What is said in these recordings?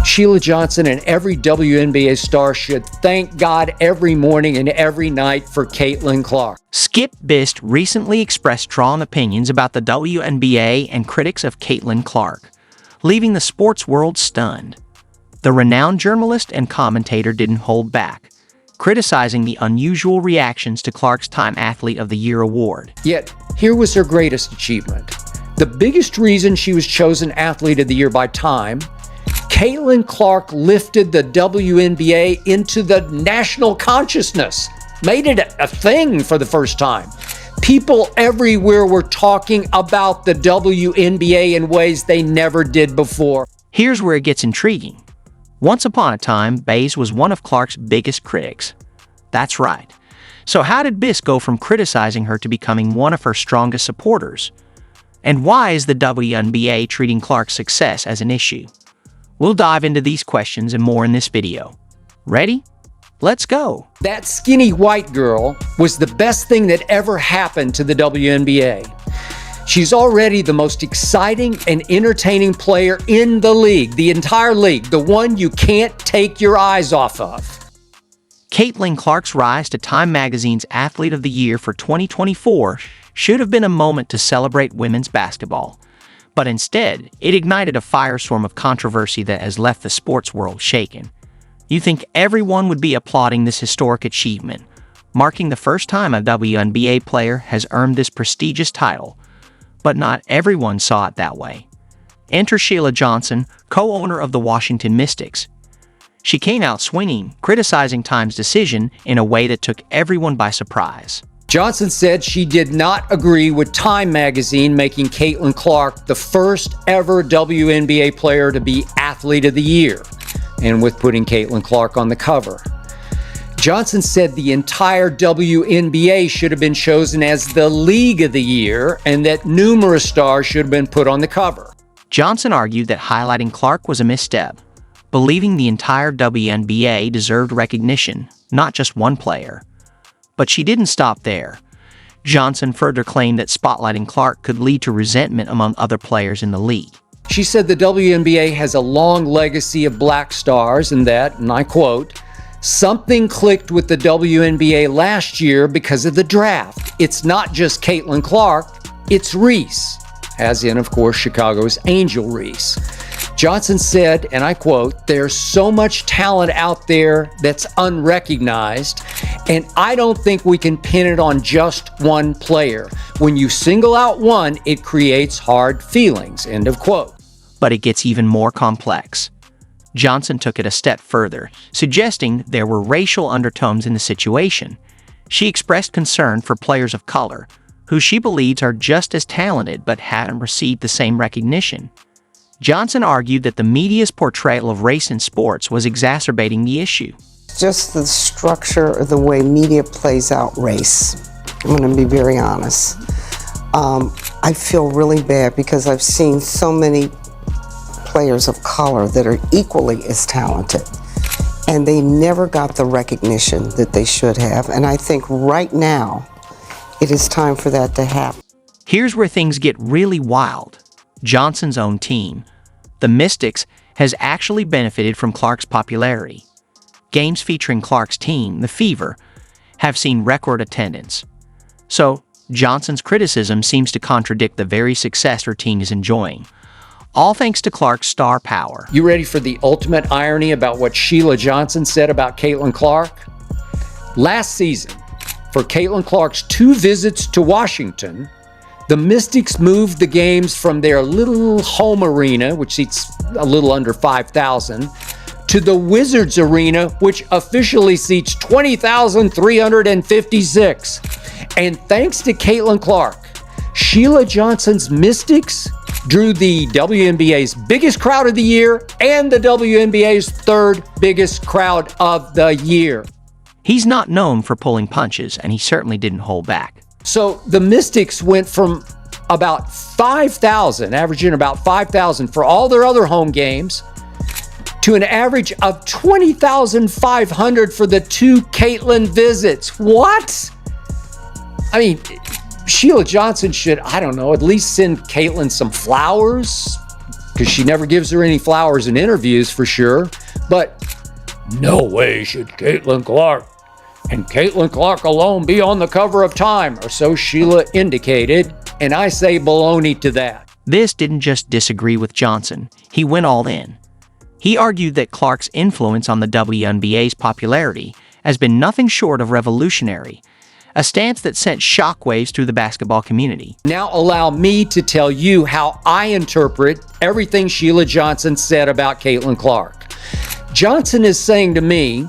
Sheila Johnson and every WNBA star should thank God every morning and every night for Caitlin Clark. Skip Bist recently expressed strong opinions about the WNBA and critics of Caitlin Clark, leaving the sports world stunned. The renowned journalist and commentator didn't hold back, criticizing the unusual reactions to Clark's Time Athlete of the Year award. Yet, here was her greatest achievement. The biggest reason she was chosen Athlete of the Year by Time: Caitlin Clark lifted the WNBA into the national consciousness, made it a thing for the first time. People everywhere were talking about the WNBA in ways they never did before. Here's where it gets intriguing. Once upon a time, Bays was one of Clark's biggest critics. That's right. So how did Biss go from criticizing her to becoming one of her strongest supporters? And why is the WNBA treating Clark's success as an issue? We'll dive into these questions and more in this video. Ready? Let's go. That skinny white girl was the best thing that ever happened to the WNBA. She's already the most exciting and entertaining player in the league, the entire league, the one you can't take your eyes off of. Caitlin Clark's rise to Time Magazine's Athlete of the Year for 2024 should have been a moment to celebrate women's basketball. But instead, it ignited a firestorm of controversy that has left the sports world shaken. You think everyone would be applauding this historic achievement, marking the first time a WNBA player has earned this prestigious title. But not everyone saw it that way. Enter Sheila Johnson, co-owner of the Washington Mystics. She came out swinging, criticizing Time's decision in a way that took everyone by surprise. Johnson said she did not agree with Time Magazine making Caitlin Clark the first ever WNBA player to be Athlete of the Year, and with putting Caitlin Clark on the cover. Johnson said the entire WNBA should have been chosen as the League of the Year and that numerous stars should have been put on the cover. Johnson argued that highlighting Clark was a misstep, believing the entire WNBA deserved recognition, not just one player. But she didn't stop there. Johnson further claimed that spotlighting Clark could lead to resentment among other players in the league. She said the WNBA has a long legacy of black stars and that, and I quote, "Something clicked with the WNBA last year because of the draft. It's not just Caitlin Clark, it's Reese," as in, of course, Chicago's Angel Reese. Johnson said, and I quote, "There's so much talent out there that's unrecognized, and I don't think we can pin it on just one player. When you single out one, it creates hard feelings," end of quote. But it gets even more complex. Johnson took it a step further, suggesting there were racial undertones in the situation. She expressed concern for players of color, who she believes are just as talented but haven't received the same recognition. Johnson argued that the media's portrayal of race in sports was exacerbating the issue. Just the structure of the way media plays out race. I'm going to be very honest. I feel really bad because I've seen so many players of color that are equally as talented, and they never got the recognition that they should have. And I think right now, it is time for that to happen. Here's where things get really wild. Johnson's own team, the Mystics, has actually benefited from Clark's popularity. Games featuring Clark's team, the Fever, have seen record attendance. So, Johnson's criticism seems to contradict the very success her team is enjoying, all thanks to Clark's star power. You ready for the ultimate irony about what Sheila Johnson said about Caitlin Clark? Last season, for Caitlin Clark's 2 visits to Washington, the Mystics moved the games from their little home arena, which seats a little under 5,000, to the Wizards Arena, which officially seats 20,356. And thanks to Caitlin Clark, Sheila Johnson's Mystics drew the WNBA's biggest crowd of the year and the WNBA's 3rd biggest crowd of the year. He's not known for pulling punches, and he certainly didn't hold back. So the Mystics went from about 5,000, averaging about 5,000 for all their other home games, to an average of 20,500 for the 2 Caitlin visits. What? I mean, Sheila Johnson should, I don't know, at least send Caitlin some flowers, because she never gives her any flowers in interviews for sure. But no way should Caitlin Clark and Caitlin Clark alone be on the cover of Time, or so Sheila indicated, and I say baloney to that. This didn't just disagree with Johnson, he went all in. He argued that Clark's influence on the WNBA's popularity has been nothing short of revolutionary, a stance that sent shockwaves through the basketball community. Now allow me to tell you how I interpret everything Sheila Johnson said about Caitlin Clark. Johnson is saying to me,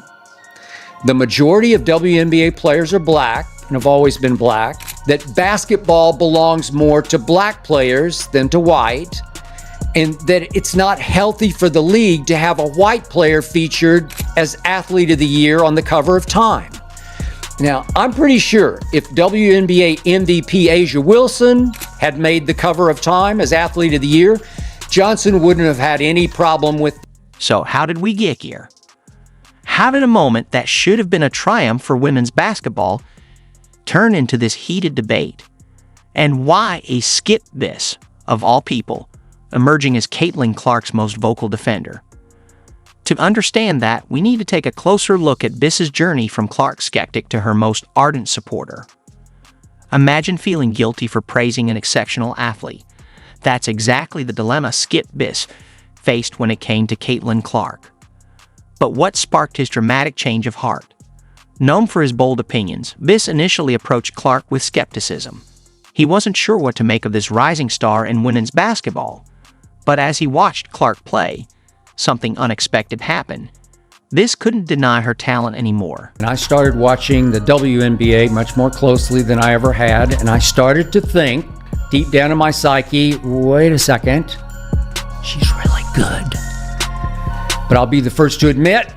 the majority of WNBA players are black and have always been black, that basketball belongs more to black players than to white, and that it's not healthy for the league to have a white player featured as Athlete of the Year on the cover of Time. Now, I'm pretty sure if WNBA MVP Asia Wilson had made the cover of Time as Athlete of the Year, Johnson wouldn't have had any problem with. So how did we get here? How did a moment that should have been a triumph for women's basketball turn into this heated debate? And why a Skip Biss, of all people, emerging as Caitlin Clark's most vocal defender? To understand that, we need to take a closer look at Biss's journey from Clark skeptic to her most ardent supporter. Imagine feeling guilty for praising an exceptional athlete. That's exactly the dilemma Skip Biss faced when it came to Caitlin Clark. But what sparked his dramatic change of heart? Known for his bold opinions, Biss initially approached Clark with skepticism. He wasn't sure what to make of this rising star in women's basketball. But as he watched Clark play, something unexpected happened. Biss couldn't deny her talent anymore. And I started watching the WNBA much more closely than I ever had, and I started to think, deep down in my psyche, wait a second, she's really good. But I'll be the first to admit,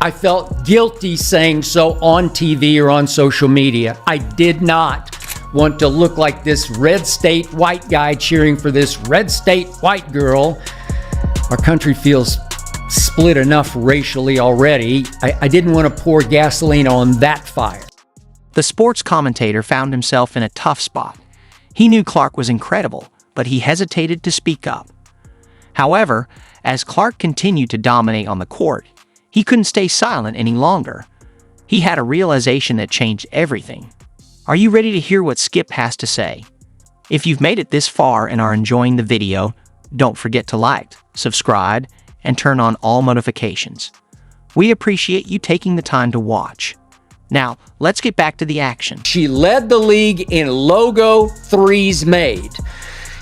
I felt guilty saying so on TV or on social media. I did not want to look like this red state white guy cheering for this red state white girl. Our country feels split enough racially already. I didn't want to pour gasoline on that fire. The sports commentator found himself in a tough spot. He knew Clark was incredible, but he hesitated to speak up. However, as Clark continued to dominate on the court, he couldn't stay silent any longer. He had a realization that changed everything. Are you ready to hear what Skip has to say? If you've made it this far and are enjoying the video, don't forget to like, subscribe, and turn on all notifications. We appreciate you taking the time to watch. Now, let's get back to the action. She led the league in logo threes made,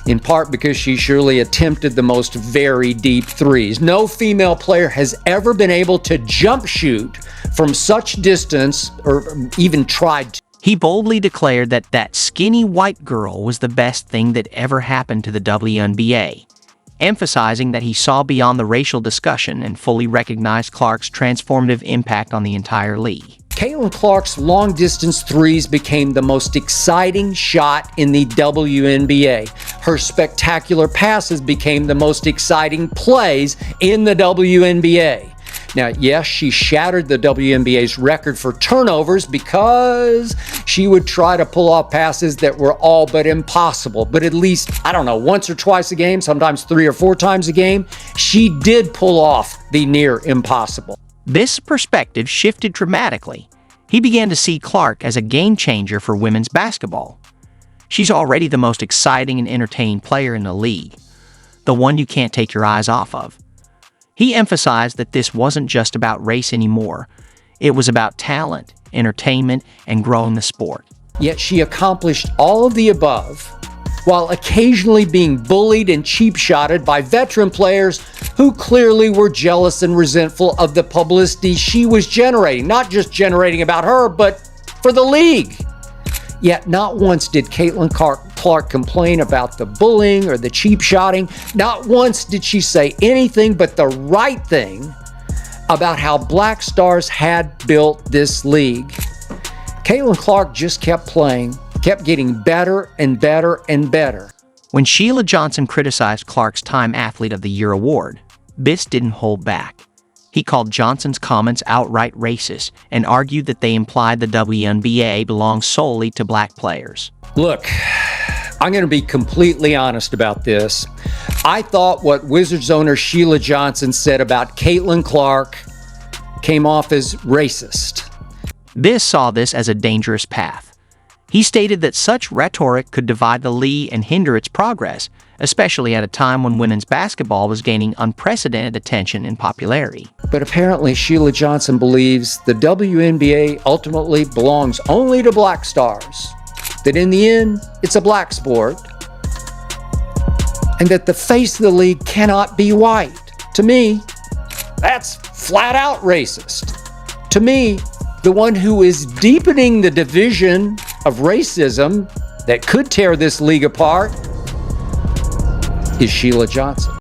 in part because she surely attempted the most very deep threes. No female player has ever been able to jump shoot from such distance or even tried to. He boldly declared that that skinny white girl was the best thing that ever happened to the WNBA, emphasizing that he saw beyond the racial discussion and fully recognized Clark's transformative impact on the entire league. Caitlin Clark's long-distance threes became the most exciting shot in the WNBA. Her spectacular passes became the most exciting plays in the WNBA. Now, yes, she shattered the WNBA's record for turnovers because she would try to pull off passes that were all but impossible. But at least, I don't know, once or twice a game, sometimes 3 or 4 times a game, she did pull off the near impossible. This perspective shifted dramatically. He began to see Clark as a game changer for women's basketball. She's already the most exciting and entertaining player in the league, the one you can't take your eyes off of. He emphasized that this wasn't just about race anymore. It was about talent, entertainment, and growing the sport. Yet she accomplished all of the above while occasionally being bullied and cheap-shotted by veteran players who clearly were jealous and resentful of the publicity she was generating. Not just generating about her, but for the league. Yet not once did Caitlin Clark complain about the bullying or the cheap-shotting. Not once did she say anything but the right thing about how black stars had built this league. Caitlin Clark just kept playing, kept getting better and better and better. When Sheila Johnson criticized Clark's Time Athlete of the Year award, Biss didn't hold back. He called Johnson's comments outright racist and argued that they implied the WNBA belongs solely to black players. Look, I'm going to be completely honest about this. I thought what Wizards owner Sheila Johnson said about Caitlin Clark came off as racist. Biss saw this as a dangerous path. He stated that such rhetoric could divide the league and hinder its progress, especially at a time when women's basketball was gaining unprecedented attention and popularity. But apparently Sheila Johnson believes the WNBA ultimately belongs only to black stars, that in the end, it's a black sport, and that the face of the league cannot be white. To me, that's flat out racist. To me, the one who is deepening the division of racism that could tear this league apart is Sheila Johnson.